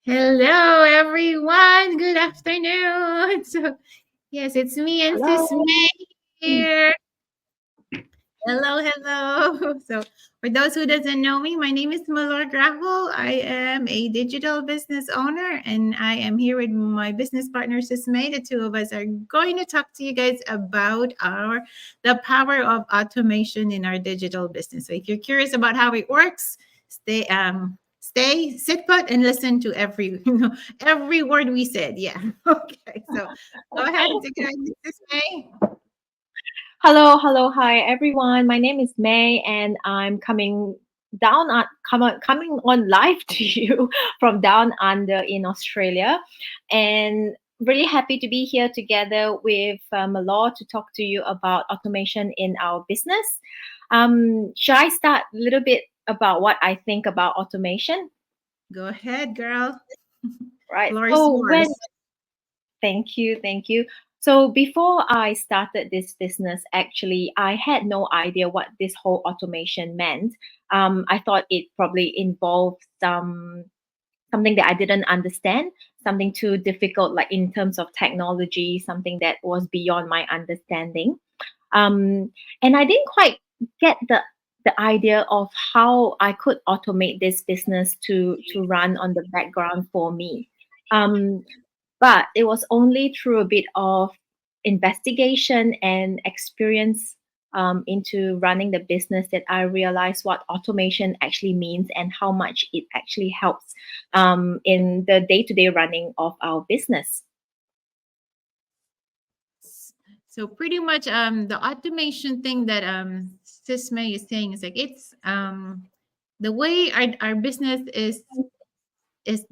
Hello, everyone. Good afternoon. So, yes, it's me and Sis Hello. May here. Hello. So, for those who doesn't know me, my name is Malor Gravel. I am a digital business owner, and I am here with my business partner, Sis May. The two of us are going to talk to you guys about the power of automation in our digital business. So, if you're curious about how it works, sit put and listen to every word we said. Yeah. Okay. So, go ahead and take it away, Sis May. Hi everyone. My name is May, and I'm coming on live to you from down under in Australia, and really happy to be here together with Malor to talk to you about automation in our business. Shall I start a little bit about what I think about automation? Go ahead, girl. Right. Floor is So when yours. Thank you. So before I started this business, actually, I had no idea what this whole automation meant. I thought it probably involved something that I didn't understand, something too difficult, like in terms of technology, something that was beyond my understanding. Um, and I didn't quite get the idea of how I could automate this business to run on the background for me. Um, but it was only through a bit of investigation and experience into running the business that I realized what automation actually means and how much it actually helps in the day to day running of our business. So pretty much the automation thing that Sismay is saying is like it's the way our business is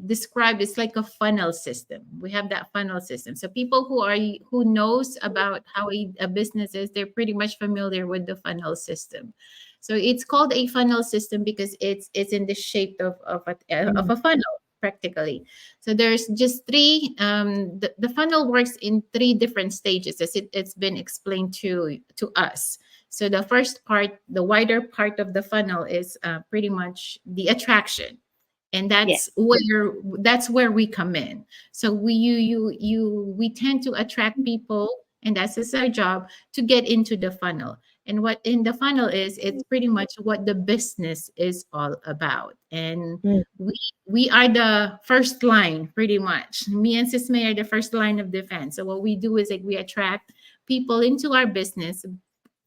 described is like a funnel system. We have that funnel system. So people who knows about how a business is, they're pretty much familiar with the funnel system. So it's called a funnel system because it's in the shape of Mm, a funnel practically. So there's just three. The funnel works in three different stages as it's been explained to us. So the first part, the wider part of the funnel, is pretty much the attraction, and yes. that's where we come in. So we tend to attract people, and that's just our job to get into the funnel. And what in the funnel is, it's pretty much what the business is all about. And Mm, we we are the first line, pretty much. Me and Sismay are the first line of defense. So what we do is like we attract people into our business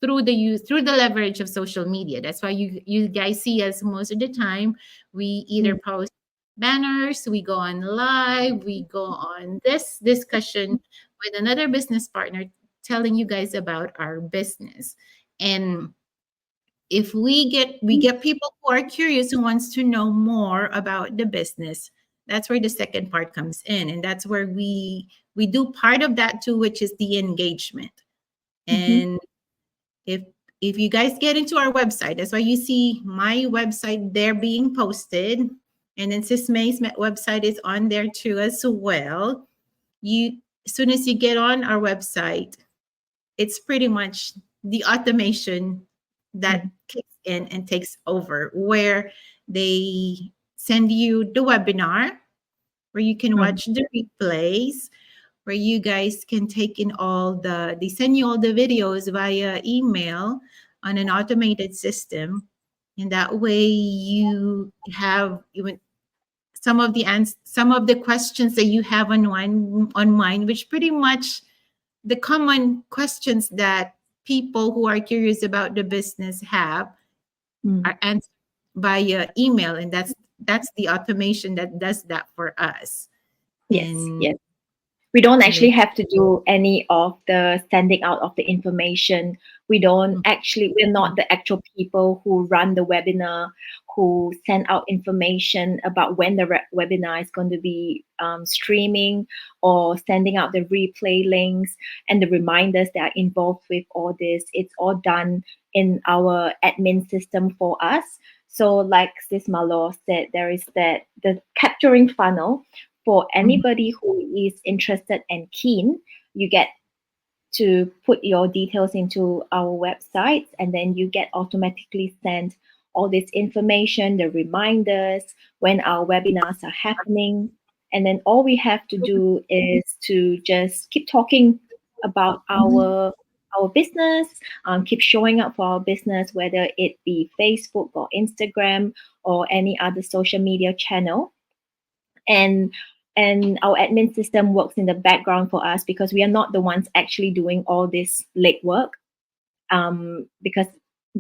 through the leverage of social media. That's why you guys see us most of the time. We either mm, post banners, we go on live, we go on this discussion with another business partner telling you guys about our business. And if we get people who are curious, who wants to know more about the business, that's where the second part comes in. And that's where we do part of that too, which is the engagement. mhm, And if if you guys get into our website, that's why you see my website there being posted, and then Sis May's website is on there too as well. You As soon as you get on our website, it's pretty much the automation that mhm, kicks in and takes over, where they send you the webinar, where you can mm, watch the replays, where you guys can take in they send you all the videos via email on an automated system. And that way you have even some of the questions that you have on mind, which pretty much the common questions that people who are curious about the business have, mm. are answered via email. And that's the automation that does that for us. Yes, And yes. We don't and then actually have to do any of the sending out of the information. We're not the actual people who run the webinar, who send out information about when the webinar is going to be streaming, or sending out the replay links and the reminders that are involved with all this. It's all done in our admin system for us. So like Sis Malo said, there is the capturing funnel for Mhm. anybody who is interested and keen. You get to put your details into our website, and then you get automatically sent all this information, the reminders when our webinars are happening. and then all we have to do is to just keep talking about Mhm. our business, keep showing up for our business, whether it be Facebook or Instagram or any other social media channel. And and our admin system works in the background for us because we are not the ones actually doing all this legwork, because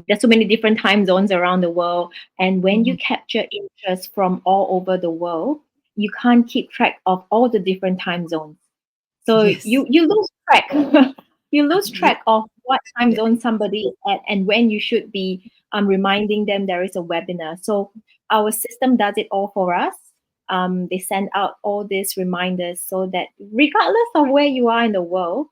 there's so many different time zones around the world, and when you Mhm. capture interest from all over the world, you can't keep track of all the different time zones. So Yes. you lose track. You lose Ye- track of what time Yes. zone somebody is at and when you should be reminding them there is a webinar. So our system does it all for us. They send out all these reminders so that regardless of where you are in the world,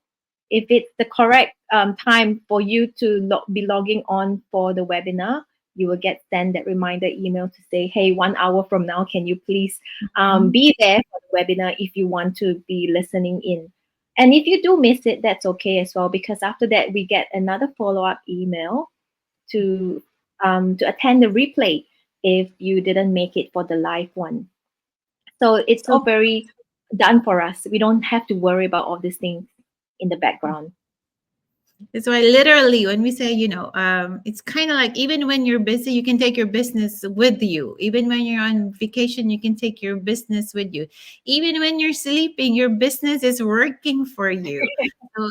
if it's the correct time for you to be logging on for the webinar, you will get sent that reminder email to say, hey, 1 hour from now, can you please Mhm. be there for the webinar if you want to be listening in. And if you do miss it, that's okay as well, because after that, we get another follow up email to attend the replay if you didn't make it for the live one. So it's all So very done for us. We don't have to worry about all these things in the background. that's why literally when we say, it's kind of like even when you're busy, you can take your business with you. Even when you're on vacation, you can take your business with you. Even when you're sleeping, your business is working for you. So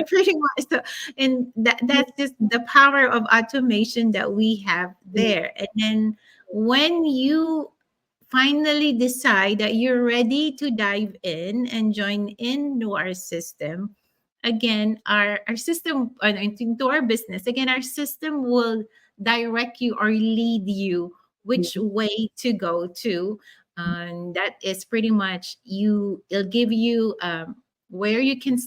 pretty much. So, and that's just the power of automation that we have Mm, there. And then when you finally decide that you're ready to dive in and join into our system, again, our system, into our business, again, our system will direct you or lead you which mm, way to go to. And that is pretty much it'll give you where you can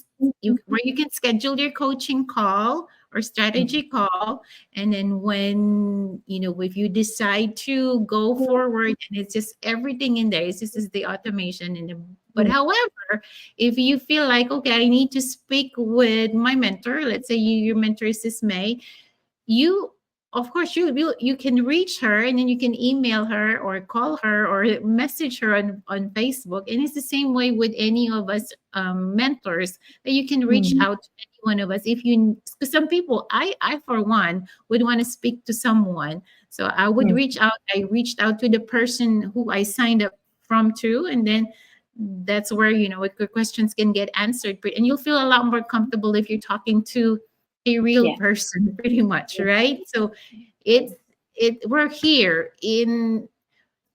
where you can schedule your coaching call or mm, strategy call. And then when if you decide to go forward, and it's just everything in there, it's just is the automation in the. But mm, however, if you feel like, okay, I need to speak with my mentor, let's say your mentor is this May, you of course you can reach her, and then you can email her or call her or message her on Facebook. And it's the same way with any of us mentors, that you can reach mm, out to any one of us. If you, because some people, I for one would want to speak to someone, so I would mm, reach out. I reached out to the person who I signed up from to, and then that's where your questions can get answered, and you'll feel a lot more comfortable if you're talking to a real yeah. person, pretty much, Yeah. right? So it's we're here in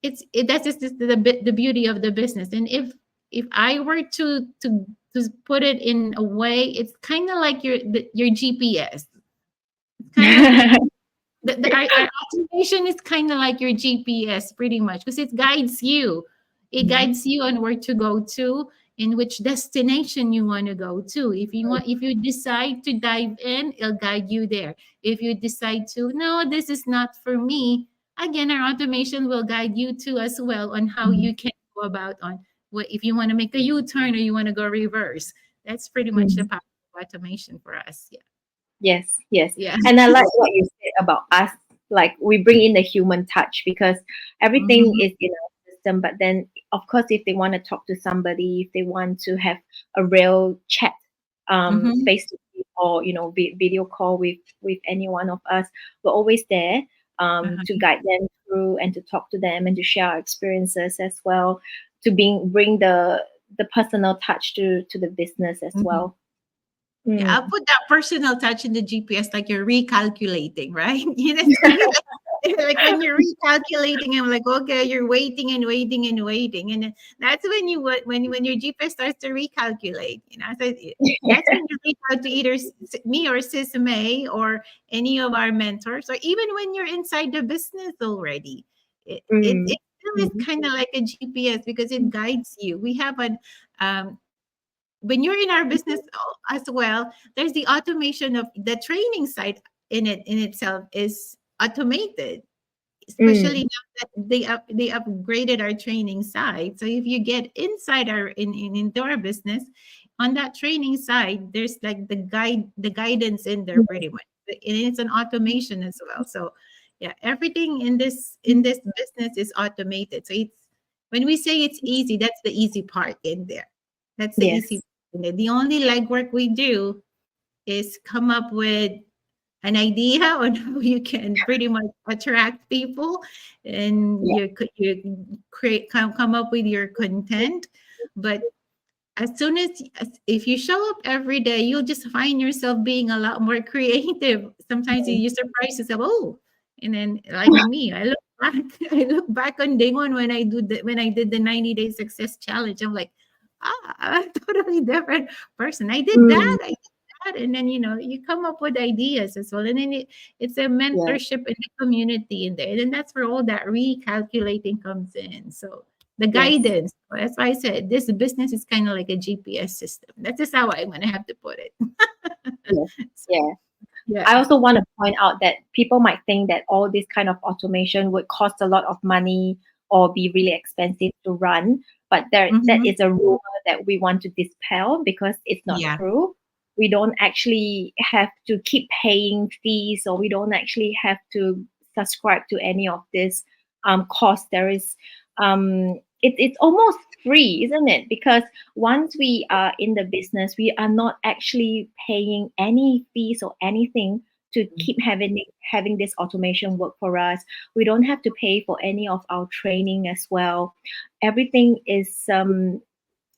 that's just the beauty of the business. And if I were to put it in a way, it's kind of like your GPS. It's kind of like our automation is kind of like your GPS, pretty much, because it guides you. It Mhm. guides you on where to go to, in which destination you want to go to. If you decide to dive in, it'll guide you there. If you decide to, no, this is not for me, again, our automation will guide you to as well on how Mhm. you can go about on what if you want to make a U-turn or you want to go reverse. That's pretty much the Mhm. power of automation for us. Yeah. Yes, yes. Yeah. And I like what you said about us. Like we bring in the human touch because everything Mhm. is in our system. But then, of course, if they want to talk to somebody, if they want to have a real chat, Mhm. face to face, or video call with any one of us, we're always there to Uh-huh. guide them through and to talk to them and to share our experiences as well, to bring the personal touch to the business as Mhm. well. Yeah, I'll Mm. put that personal touch in the GPS, like you're recalculating, right? It's kind of like when you're recalculating, I'm like, okay, you're waiting and waiting and waiting, and then that's when when your GPS starts to recalculate. So that's when you reach out to either me or Sis May or any of our mentors, or even when you're inside the business already. It Mm. still is Mhm. kind of like a GPS because it guides you. We have an um, when you're in our business as well, there's the automation of the training side in itself is automated, especially Mm. now that they upgraded our training side. So if you get inside our into our business, on that training side, there's like the guidance in there pretty much. And it's an automation as well. So yeah, everything in this business is automated. So when we say it's easy, that's the easy part in there. That's the easy Yes. part in there. The only legwork we do is come up with an idea on how you can pretty much attract people, and Yeah. you create come up with your content. But as soon as if you show up every day, you'll just find yourself being a lot more creative. Sometimes you surprise yourself, oh, and then like me, I look back, I look back on day one when I did the 90-day success challenge. I'm like, I'm a totally different person. I did that, Mm, I did that, and then you come up with ideas as well, and then it's a yeah. mentorship in the community in there, and then that's where all that recalculating comes in. So the Yes. guidance. That's why I said this business is kind of like a GPS system. That's just how I'm gonna have to put it. Yes. So, Yeah. I yeah. also want to point out that people might think that all this kind of automation would cost a lot of money or be really expensive to run, but that Hmm. is a rumor that we want to dispel because it's not Yeah. true. We don't actually have to keep paying fees, or we don't actually have to subscribe to any of this cost. There is it's almost free, isn't it? Because once we are in the business, we are not actually paying any fees or anything to keep having this automation work for us. We don't have to pay for any of our training as well. Everything is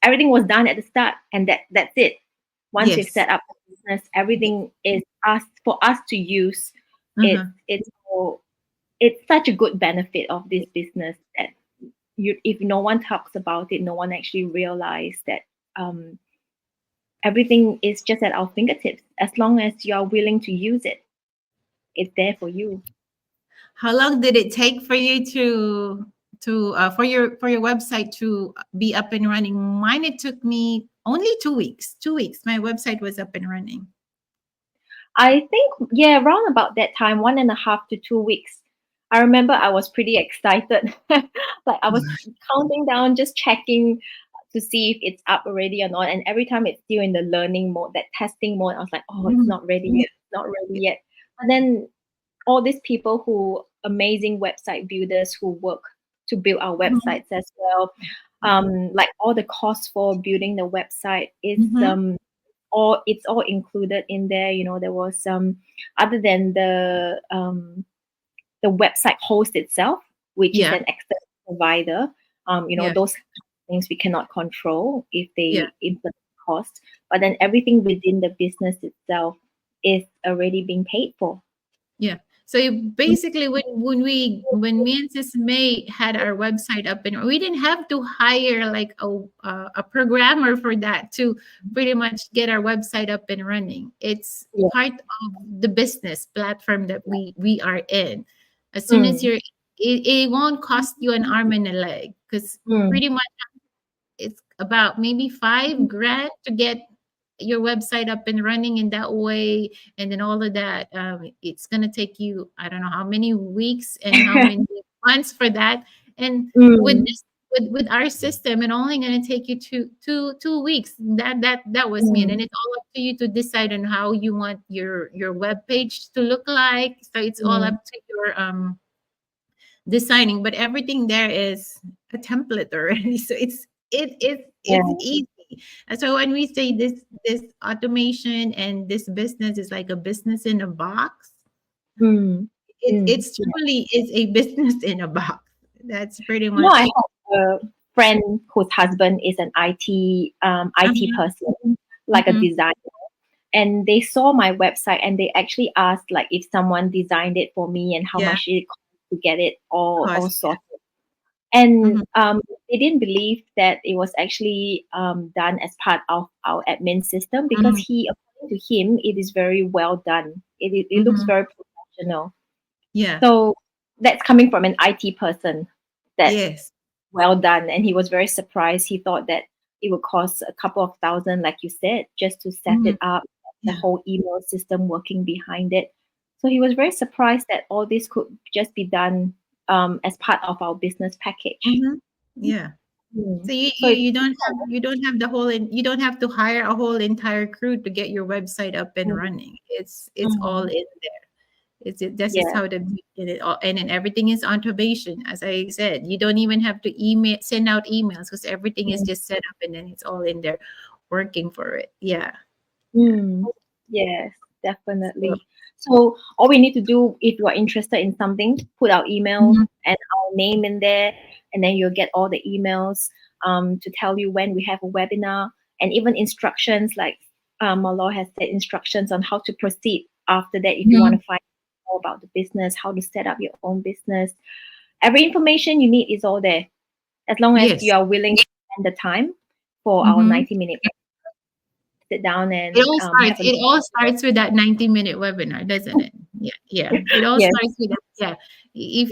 everything was done at the start, and that's it. Once we've Yes. set up the business, everything is asked for us to use. It's Uh-huh. it's for, it's such a good benefit of this business that if no one talks about it, no one actually realize that um, everything is just at our fingertips. As long as you are willing to use it, it's there for you. How long did it take for you to for your website to be up and running? Mine, it took me only 2 weeks. 2 weeks. My website was up and running. I think, yeah, around about that time, 1.5 to 2 weeks. I remember I was pretty excited. Like I was counting down, just checking to see if it's up already or not. And every time it's still in the learning mode, that testing mode, I was like, oh, it's Mhm. not ready yet, it's not ready yet. And then all these people who amazing website builders who work to build our Mhm. websites as well. Like all the costs for building the website is Mhm. all it's all included in there. There was other than the website host itself, which is Yeah. an external provider. Yeah. Those things we cannot control if Yeah. they implement cost, but then everything within the business itself is already being paid for. Yeah. So basically, when me and Sis May had our website up, and we didn't have to hire like a programmer for that to pretty much get our website up and running. It's Yeah. part of the business platform that we are in. As soon as Mm, it won't cost you an arm and a leg, because mm, pretty much it's about maybe 5 grand to get your website up and running in that way, and then all of that, it's going to take you, I don't know how many weeks and how many months for that. And with mm, this, with our system, it only going to take you two weeks. That was me. And then mm, it's all up to you to decide on how you want your web page to look like. So it's all mm. up to your designing, but everything there is a template already. So it's Yeah. easy. And so when we say this automation and this business is like a business in a box, Mm, mm. it's truly is a business in a box. That's pretty I much. have a friend whose husband is an IT Uh-huh. person, like a Mhm. designer, and they saw my website and they actually asked like if someone designed it for me and how Yeah, much it cost to get it all cost. Yeah. sorted. And Mhm. they didn't believe that it was actually done as part of our admin system because Mhm. according to him, it is very well done. It looks Mhm. very professional. Yeah. So that's coming from an IT person. That Yes. well done. And he was very surprised. He thought that it would cost a couple of thousand, like you said, just to set Mhm. it up, the Yeah. whole email system working behind it. So he was very surprised that all this could just be done as part of our business package. Mhm. Yeah. Mm. So you, So you it's you don't have the you don't have to hire a whole entire crew to get your website up and mm, running. It's all mm, in there. This is Yeah. how and then everything is automation. As I said, you don't even have to send out emails because everything is Mm. just set up and then it's all in there working for it. Yeah. Yeah. Mm. Yes, So, definitely. So all we need to do if you are interested in something, put our email mhm. and our name in there, and then you'll get all the emails to tell you when we have a webinar and even instructions like Malor has said instructions on how to proceed after that if you want Mhm. to find more about the business, how to set up your own business. Every information you need is all there as long as you Yes. are willing to spend the time for our Mm-hmm. 90-minute sit down It and all have starts a it all starts with that 90-minute webinar, doesn't it? Yeah, yeah. It all yes. starts with that. Yeah. Mm, If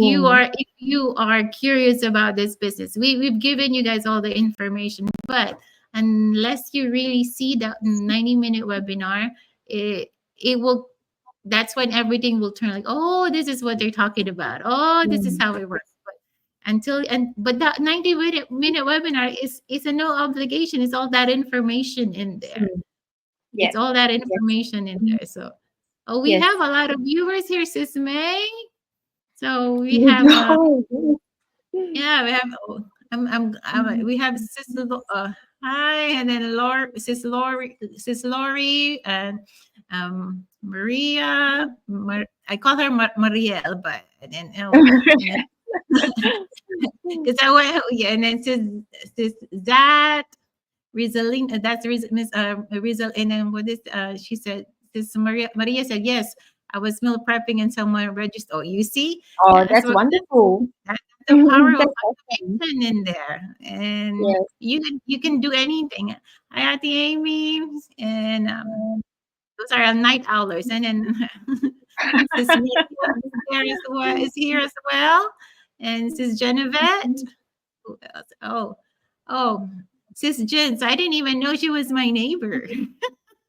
you are curious about this business, we've given you guys all the information, but unless you really see that 90-minute webinar, it will that's when everything will turn like, oh, this is what they're talking about. Oh, this is mm, how it works. But that 90-minute webinar is a no obligation. It's all that information in there. mm. It's Yes, all that yes, information in there. So, oh, we yes. have a lot of viewers here, Sis May. So we We have, go. yeah, we have, we have Sis, hi, and then Sis Lori, and Maria. I call her Marielle, but and then and then because I went, yeah, and then Sis that. Rizalina, that's Miss Rizal, and then what is she said? This Maria said yes. I was meal prepping and someone registered. Oh, you see, Oh, yeah. that's So wonderful. that's the power of That's awesome. automation in there, and Yes. you can do anything. Hi, Auntie Amy, and those are our night owlers, and then Sis Maria is here as well, and Sis Genevieve. Who else? Oh, Sis Jen. So I didn't even know she was my neighbor.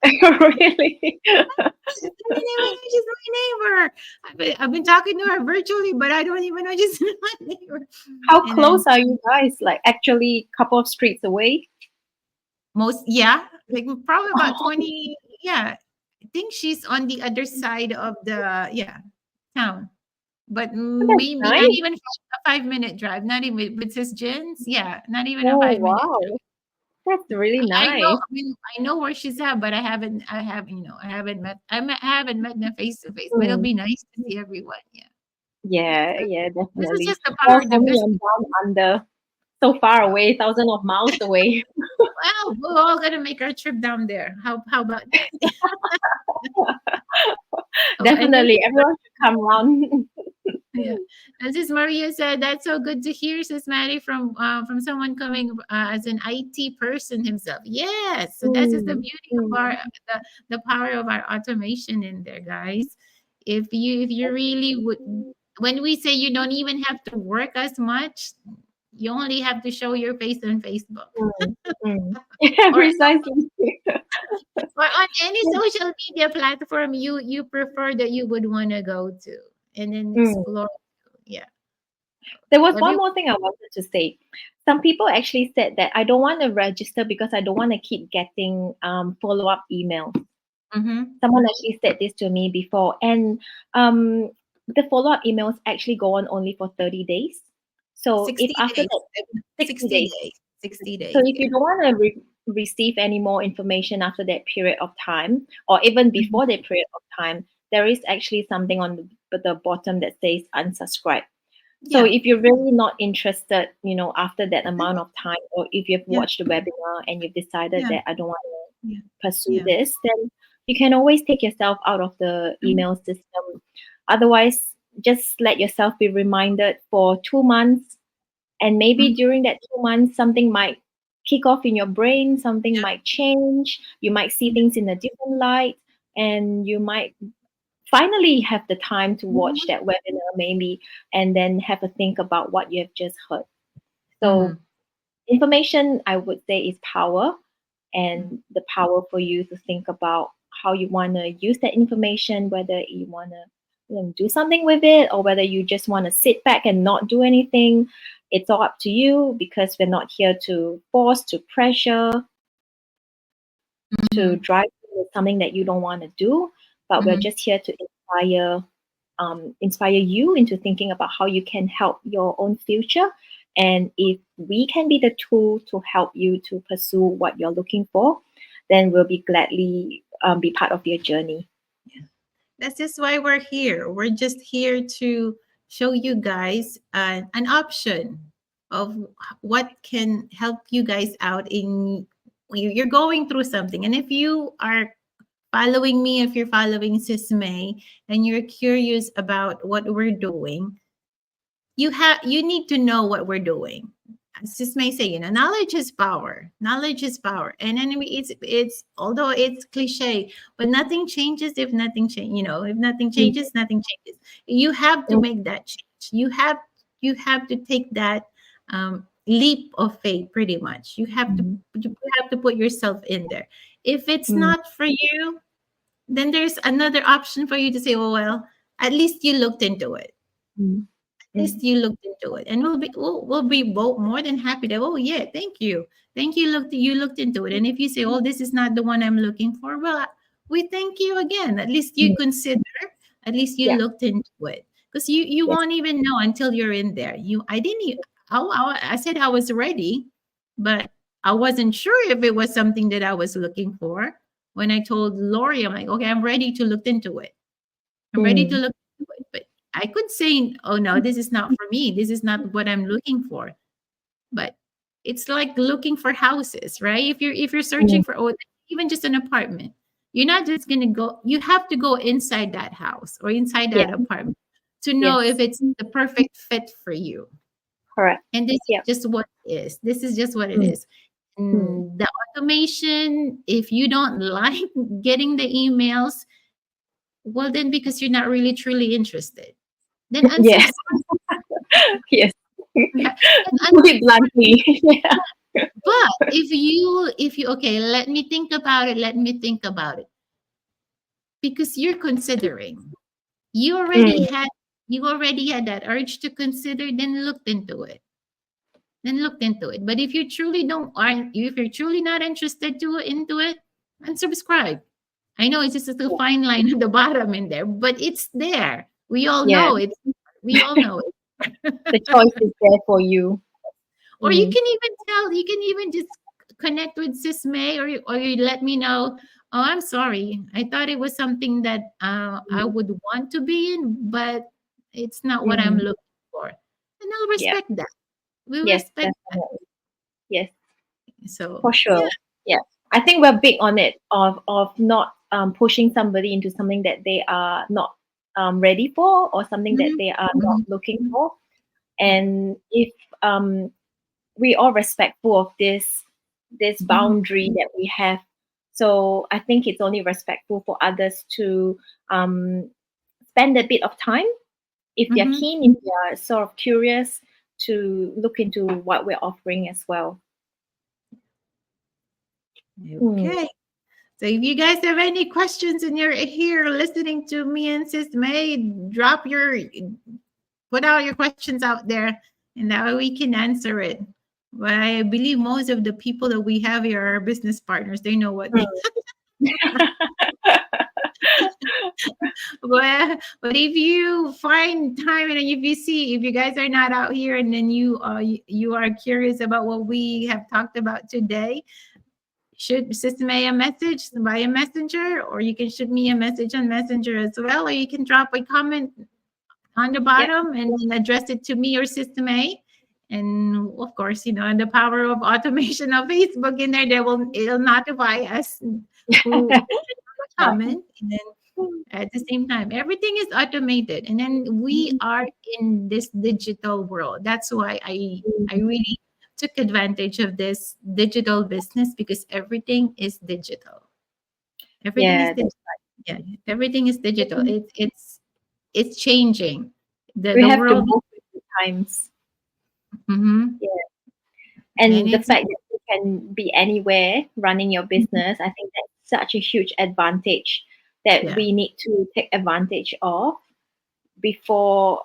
Really? I didn't even know she's my neighbor. I've been talking to her virtually, but I don't even know she's my neighbor. How And then close are you guys? Like actually couple of streets away? yeah, like probably about 20. Yeah, I think she's on the other side of the town. But That's maybe not nice. even a 5 minute drive. Not even with Sis Jen's. Yeah, not even a Oh 5 minute. wow. That's really I know. nice. I mean, I know where she's at, but I haven't. I haven't met. I haven't met them face to face. But it'll Mm. be nice to see everyone. Yeah. Yeah, So yeah, this is definitely. just the power Well, of the for me, business. I'm down under, so far away, thousands of miles away. Well, we're all gonna make our trip down there. How about that? Oh, and then Definitely, everyone should come around. yeah, as this Maria said, that's so good to hear, Sis Maddie, from someone coming as an IT person himself. Yes, so that's just the Mm, beauty of mm, the power of our automation in there, guys. If you really would, when we say you don't even have to work as much, you only have to show your face on Facebook mm, mm. Yeah, or precisely. or on any social media platform you prefer that you would want to go to and then Mm. explore. Yeah, There was one every. more thing I wanted to say. Some people actually said that I don't want to register because I don't want to keep getting follow-up emails. Mhm. Someone actually said this to me before, and um, the follow-up emails actually go on only for 30 days. So if 60 after days. that 60 60 days, days. 60 so days, if yeah. you don't want to receive any more information after that period of time, or even Mhm. before that period of time, there is actually something on the bottom that says unsubscribe. So Yeah. if you're really not interested, after that amount of time, or if you've Yeah. watched the webinar and you've decided Yeah. that I don't want Yeah. to pursue Yeah. this, then you can always take yourself out of the Mhm. email system. Otherwise, just let yourself be reminded for 2 months, and maybe Mhm. during that 2 months, something might kick off in your brain, something Yeah. might change, you might see things in a different light, and you might finally have the time to watch Mhm. that webinar maybe and then have a think about what you have just heard. So Mhm. information, I would say, is power, Mhm. and the power for you to think about how you want to use that information, whether you want to do something with it or whether you just want to sit back and not do anything. It's all up to you because we're not here to force, to pressure, to Mhm. drive you with something that you don't want to do, but we're Mhm. just here to inspire inspire you into thinking about how you can help your own future. And if we can be the tool to help you to pursue what you're looking for, then we'll be gladly be part of your journey. That's just why we're here. We're just here to show you guys an option of what can help you guys out in you're going through something. And if you are following me, if you're following Sis May, and you're curious about what we're doing, you need to know what we're doing. Sis may say, knowledge is power. Knowledge is power. And then it's although it's cliche, but nothing changes if nothing change. If nothing Mm, changes, nothing changes. You have to mm, make that change. You have to take that leap of faith. Pretty much, mm, you have to put yourself in there. If it's mm, not for you, then there's another option for you to say, well, at least you looked into it. mm, Least mm, you looked into it, and we'll be both more than happy that, oh yeah, thank you, you looked into it. And if you say, oh, this is not the one I'm looking for, well, we thank you again. At least you mm. consider, at least you Yeah. looked into it, because you Yes. won't even know until you're in there. I didn't even, I said I was ready, but I wasn't sure if it was something that I was looking for. When I told Lori, I'm like, okay, I'm ready to look into it. I'm ready to Mm, look into it. But I could say, oh no, this is not for me. This is not what I'm looking for. But it's like looking for houses, right? If you're mm. searching for, oh, even just an apartment, you're not just gonna go, you have to go inside that house or inside Yes. that apartment to know if Yes. it's the perfect fit for you. Correct. And this is Yeah. just what it is. This is just what it Mm, is. mm. The automation, if you don't like getting the emails, well, then because you're not really truly interested, then Yes. unsubscribe. Yes. Then Put it bluntly. Yeah. but if you okay, let me think about it. Let me think about it. Because you're considering. You already Mm, had you already had that urge to consider, then looked into it. Then looked into it. But if you truly don't aren't if you're truly not interested to into it, unsubscribe. I know it's just a fine line at the bottom in there, but it's there. We all yeah. know it. We all know The it. choice is there for you. Or you Mm, can even you can even just connect with Sis May, or you let me know, oh, I'm sorry. I thought it was something that I mm, would want to be in, but it's not what I'm mm. looking for. And I'll Yeah. respect that. We'll Yes, respect that. definitely. Yes, So, for yeah. sure. Yeah. I think we're big on it of not pushing somebody into something that they are not ready for, or something that Mhm, they are not mhm, looking mhm. for. Yeah. And if we are respectful of this Mhm, boundary that we have, so I think it's only respectful for others to um, spend a bit of time, if they're mhm. keen, if they're sort of curious, to look into what we're offering as well. Mm, Okay. So if you guys have any questions and you're here listening to me and Sis May, put all your questions out there, and that way we can answer it. But I believe most of the people that we have here are business partners. They know what they mm, but if you find time, and if you see, if you guys are not out here and then you are curious about what we have talked about today, shoot Sister May a message by a messenger, or you can shoot me a message on messenger as well, or you can drop a comment on the yeah, bottom and then address it to me or System A. And of course, the power of automation of Facebook in there, it'll notify us who yeah. comment. And then at the same time, everything is automated. And then we are in this digital world. That's why I Mm, really took advantage of this digital business, because everything is digital. Everything is yeah, digital. Yeah, everything is digital. It's changing we the have to world. move with the times. Mhm. Yeah. And And the it's fact that you can be anywhere running your business, I think that's such a huge advantage that yeah. we need to take advantage of before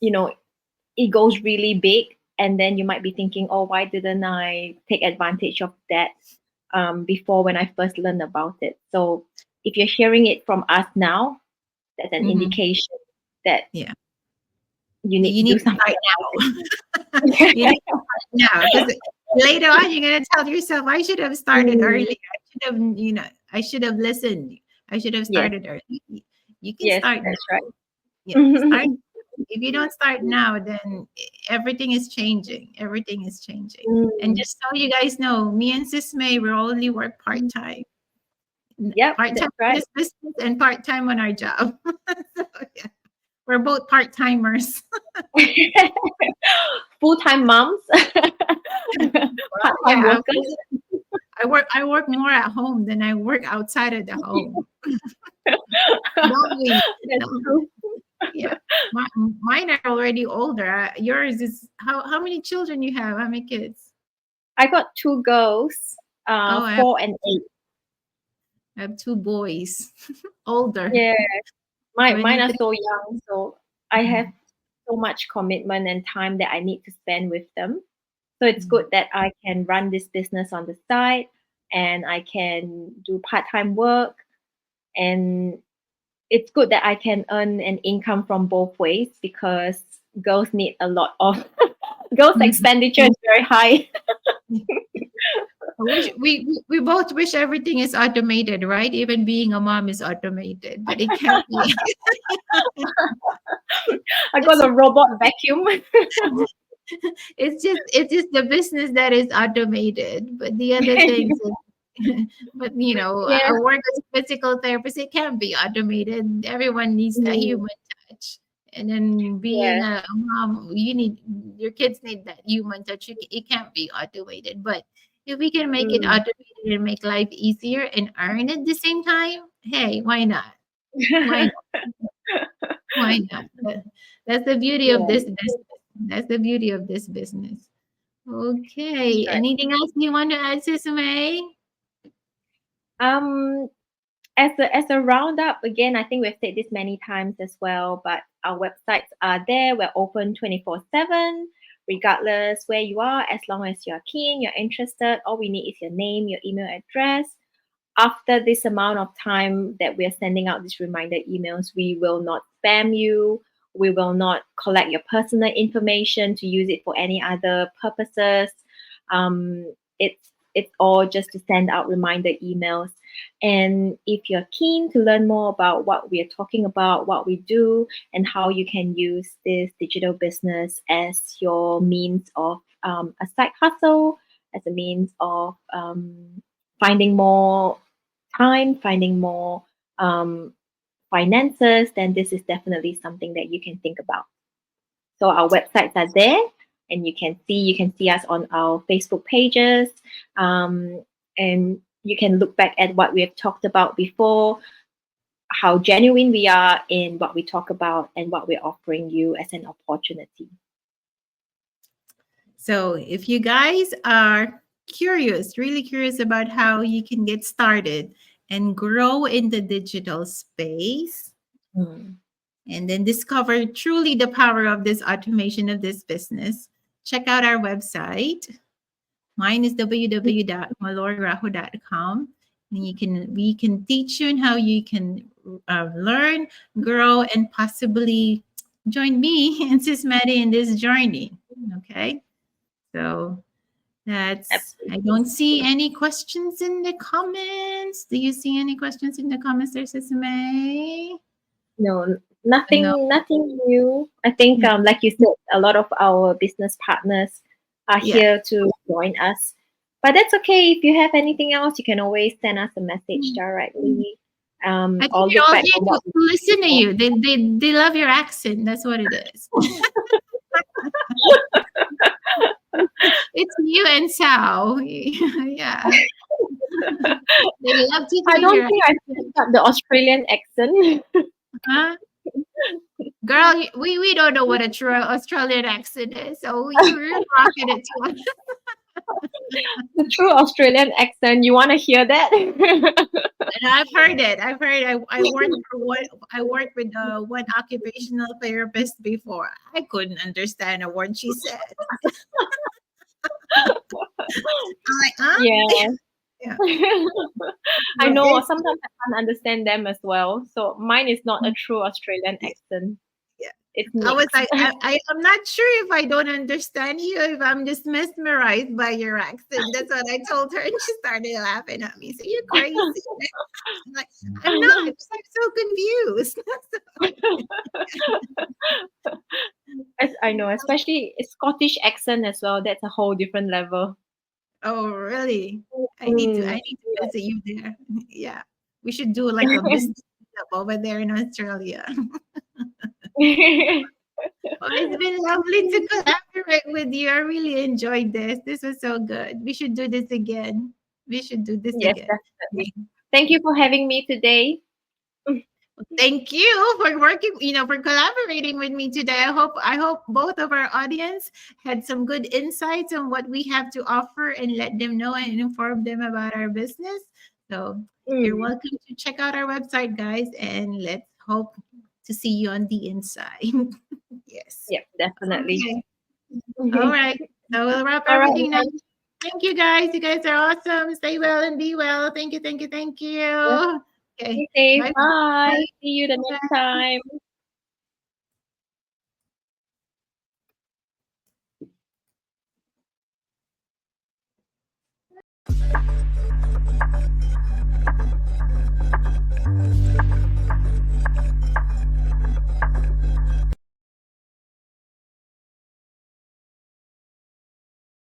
you know it goes really big, and then you might be thinking, oh, why didn't I take advantage of that before, when I first learned about it? So if you're hearing it from us now, That's an Mm-hmm. indication that Yeah. you need You to need do to something start about it. now. You need to start now because later on you're gonna tell yourself, I should have started earlier. Mm, I should have, I should have listened. I should have yes, started early. You can yes, start now. that's right. Yeah. Start. If you don't start now, then everything is changing. Everything is changing. And Mm, just so you guys know, me and Sis May, we only work part-time. yep, Part-time that's in right. this business and part-time on our job. So yeah, we're both part-timers. Full-time moms, Well, part-time yeah, workers. I work more at home than I work outside of the home. Don't we? That's Don't we? true. Yeah. My, mine are already older. Yours is how many children you have? How many kids? I got two girls, Oh, I have, 4 and 8. I have two boys, older. Yeah, mine are 23. so young, so I have Mhm. so much commitment and time that I need to spend with them. So it's Mhm. good that I can run this business on the side and I can do part-time work, and it's good that I can earn an income from both ways because girls need a lot of girls Mhm. expenditure is very high. I wish we both wish everything is automated, right? Even being a mom is automated, but it can't be. I got It's a robot vacuum. it's just the business that is automated, but the other things, but Yeah. a work as a physical therapist, it can't be automated. Everyone needs that Mm, human touch. And then being yeah. a mom, your kids need that human touch. It can't be automated. But if we can make it Mm. automated and make life easier and earn at the same time, hey, why not? Why why not? That's the beauty of Yeah, this business. That's the beauty of this business. that's Okay. right. Anything else you want to add, Sis May? Um, as a roundup, again, I think we've said this many times as well, but our websites are there. We're open 24/7, regardless where you are, as long as you're keen, you're interested. All we need is your name, your email address. After this amount of time that we're sending out these reminder emails, we will not spam you. We will not collect your personal information to use it for any other purposes. It's all just to send out reminder emails. And if you're keen to learn more about what we are talking about, what we do, and how you can use this digital business as your means of a side hustle, as a means of finding more time, finding more um, finances, then this is definitely something that you can think about. So our websites are there, and you can see us on our Facebook pages, and you can look back at what we have talked about before, how genuine we are in what we talk about, and what we're offering you as an opportunity. So, if you guys are curious, really curious about how you can get started and grow in the digital space, Mm. and then discover truly the power of this automation of this business, check out our website. Mine is www.maloriraho.com. And we can teach you on how you can learn, grow, and possibly join me and Sis Maddie in this journey. Okay. So I Absolutely. don't see any questions in the comments. Do you see any questions in the comments there, Sis May? No, No. nothing new. I think, Yeah. like you said, a lot of our business partners are Yeah. here to join us. But that's okay. If you have anything else, you can always send us a message directly, I think or they're look all back here on to what we did listen to before. you. They love your accent. That's what it is. It's you and Sao. Yeah. They love to I hear don't your think I picked up the Australian accent. huh? Girl, we don't know what a true Australian accent is, so you're rocking it to us. The true Australian accent. You want to hear that? And I've heard it. I've heard. I worked for one. I worked with one occupational therapist before. I couldn't understand a word she said. I'm like, huh? Yeah. Yeah. I No, know it's sometimes I can't understand them as well. So mine is not a true Australian accent. yeah. It's I was mixed. like, I'm not sure if I don't understand you, if I'm just mesmerized by your accent. That's what I told her, and she started laughing at me. So you're crazy. I'm like, I'm not. I'm so confused. I know, especially Scottish accent as well. That's a whole different level. Oh, really? I Mm, need to visit you there. Yeah. We should do like a business meetup over there in Australia. yes. Well, it's been lovely to collaborate with you. I really enjoyed this. This was so good. We should do this again. We should do this Yes, again. definitely. Thank you for having me today. Thank you for working, for collaborating with me today. I hope both of our audience had some good insights on what we have to offer and let them know and inform them about our business. So you're Mm, welcome to check out our website, guys, and let's hope to see you on the inside. Yes. yeah, definitely. Okay. All right. So we'll wrap All right, everything now. then. Thank you, guys. You guys are awesome. Stay well and be well. Thank you. Thank you. Thank Yes, you. Okay. stay safe. Bye. Bye. Bye. See you the next time.